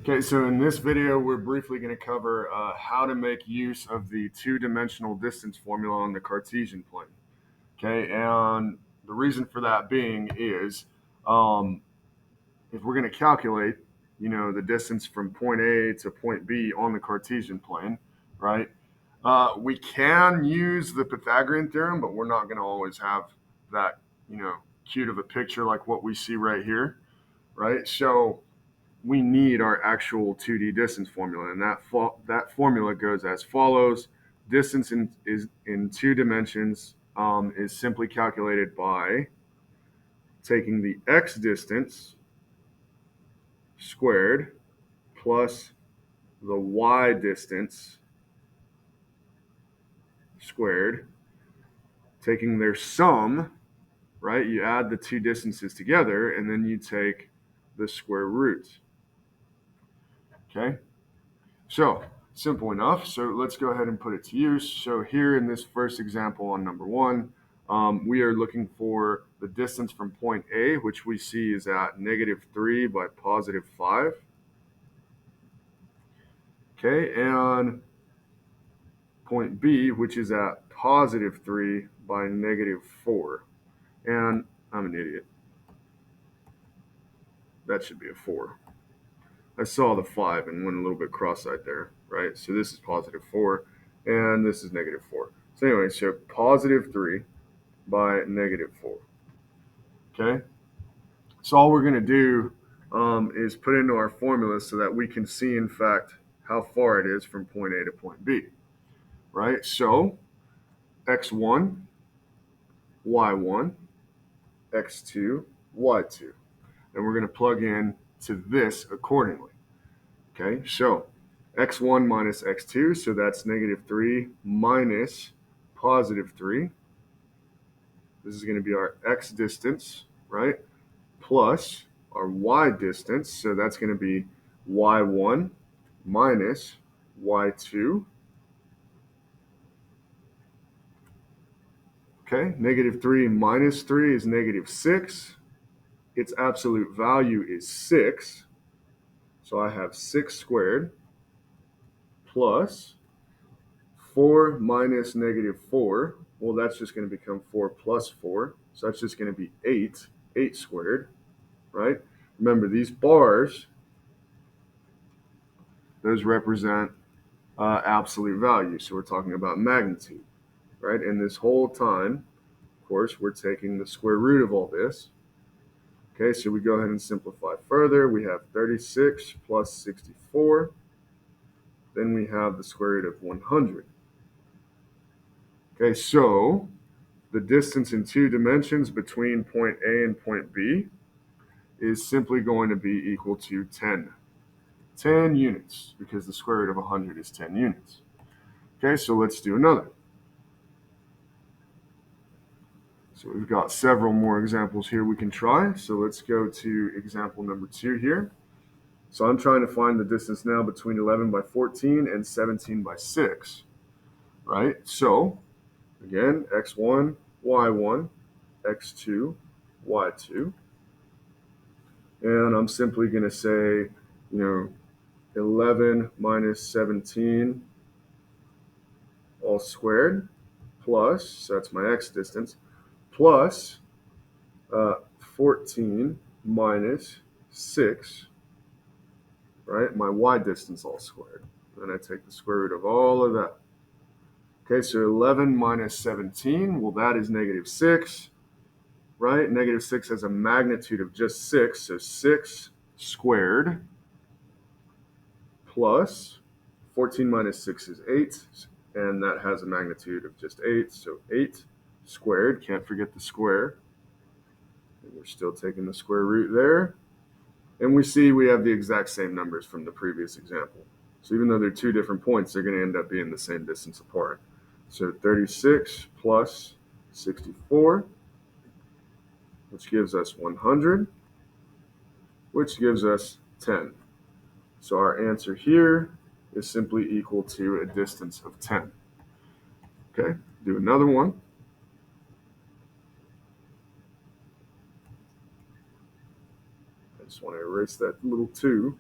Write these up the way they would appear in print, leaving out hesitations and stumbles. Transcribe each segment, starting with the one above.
Okay, so in this video, we're briefly going to cover how to make use of the two-dimensional distance formula on the Cartesian plane. Okay, and the reason for that being is um, if we're going to calculate, the distance from point A to point B on the Cartesian plane, right? We can use the Pythagorean theorem, but we're not going to always have that, cute of a picture like what we see right here, right? So we need our actual 2D distance formula, and that formula goes as follows: distance is in two dimensions is simply calculated by taking the x distance squared plus the y distance squared, taking their sum, right? You add the two distances together, and then you take the square root. Okay, so simple enough. So let's go ahead and put it to use. So here in this first example on number one, we are looking for the distance from point A, which we see is at -3 by +5. Okay, and point B, which is at +3 by -4. And I'm an idiot. That should be a 4. I saw the 5 and went a little bit cross-eyed there, right? So this is +4, and this is -4. So anyway, so +3 by -4. Okay? So all we're going to do is put into our formula so that we can see, in fact, how far it is from point A to point B, right? So x1, y1, x2, y2. And we're going to plug in to this accordingly. Okay, so x1 minus x2, so that's -3 minus +3. This is going to be our x distance, right? Plus our y distance, so that's going to be y1 minus y2. Okay, -3 minus 3 is -6. Its absolute value is 6. So I have 6 squared plus 4 minus -4. Well, that's just going to become 4 plus 4. So that's just going to be 8. 8 squared, right? Remember, these bars, those represent absolute value. So we're talking about magnitude, right? And this whole time, of course, we're taking the square root of all this. Okay, so we go ahead and simplify further. We have 36 plus 64. Then we have the square root of 100. Okay, so the distance in two dimensions between point A and point B is simply going to be equal to 10. 10 units, because the square root of 100 is 10 units. Okay, so let's do another. So we've got several more examples here we can try. So let's go to example number 2 here. So I'm trying to find the distance now between 11 by 14 and 17 by 6, right? So again, x1, y1, x2, y2. And I'm simply going to say, 11 minus 17 all squared plus, so that's my x distance, plus 14 minus 6, right? My y distance all squared. And I take the square root of all of that. Okay, so 11 minus 17, well, that is -6, right? -6 has a magnitude of just 6, so 6 squared plus 14 minus 6 is 8, and that has a magnitude of just 8, so 8 squared, can't forget the square. And we're still taking the square root there. And we see we have the exact same numbers from the previous example. So even though they're two different points, they're going to end up being the same distance apart. So 36 plus 64, which gives us 100, which gives us 10. So our answer here is simply equal to a distance of 10. Okay, do another one. I just want to erase that little 2.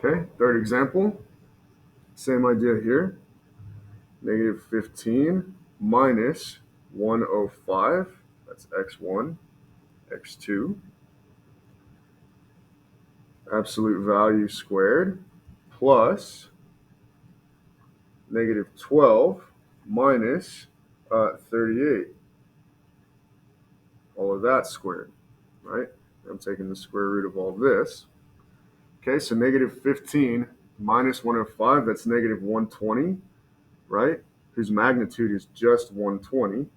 Okay, third example, same idea here. Negative 15 minus 105, that's x1, x2, absolute value squared, plus negative 12 minus 38, all of that squared, right? I'm taking the square root of all this. Okay, so negative 15 minus 105, that's negative 120, right? Whose magnitude is just 120.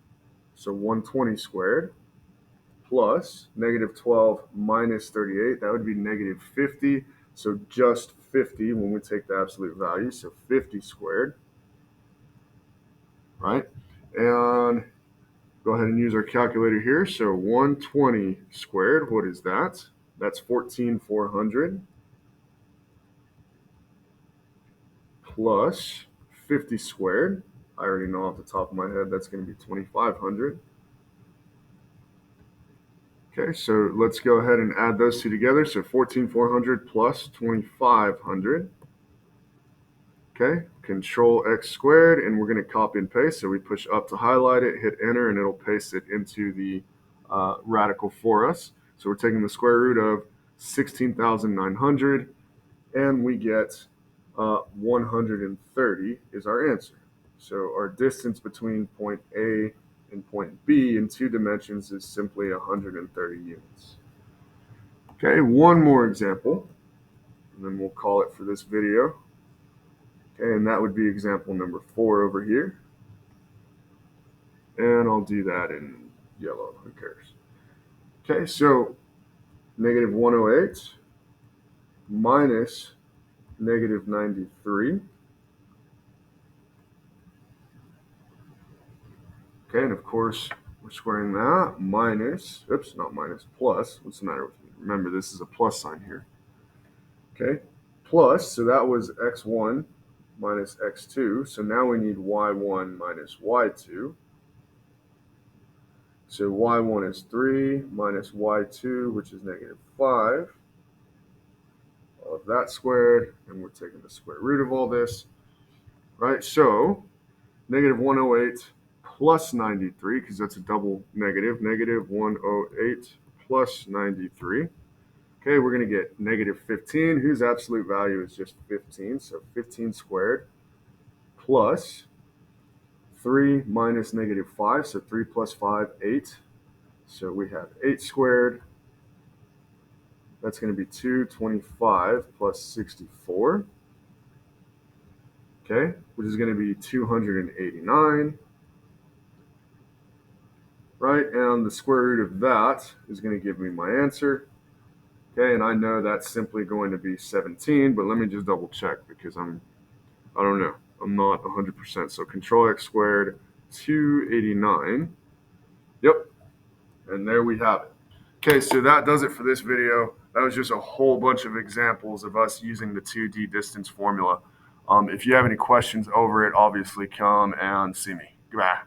So 120 squared plus negative 12 minus 38, that would be negative 50. So just 50 when we take the absolute value, so 50 squared, right? And go ahead and use our calculator here. So 120 squared, what is that? That's 14,400 plus 50 squared. I already know off the top of my head that's going to be 2,500. Okay, so let's go ahead and add those two together. So 14,400 plus 2,500. Okay, Control X squared, and we're going to copy and paste. So we push up to highlight it, hit enter, and it'll paste it into the radical for us. So we're taking the square root of 16,900, and we get 130 is our answer. So our distance between point A and point B in 2 dimensions is simply 130 units. Okay, one more example, and then we'll call it for this video. Okay, and that would be example number 4 over here. And I'll do that in yellow, who cares? Okay, so negative 108 minus negative 93. Okay, and of course, we're squaring that minus, oops, not minus, plus. What's the matter with me? Remember, this is a plus sign here. Okay, plus, so that was x1 minus x2. So now we need y1 minus y2. So y1 is 3 minus y2, which is negative 5. All of that squared, and we're taking the square root of all this, right? So negative 108 plus 93, because that's a double negative, negative 108 plus 93. Okay, we're going to get negative 15, whose absolute value is just 15. So 15 squared plus 3 minus negative 5. So 3 plus 5, 8. So we have 8 squared. That's going to be 225 plus 64. Okay, which is going to be 289. Right, and the square root of that is going to give me my answer. Okay, and I know that's simply going to be 17, but let me just double check because I don't know. I'm not 100%. So Control X squared, 289. Yep, and there we have it. Okay, so that does it for this video. That was just a whole bunch of examples of us using the 2D distance formula. If you have any questions over it, obviously come and see me. Goodbye.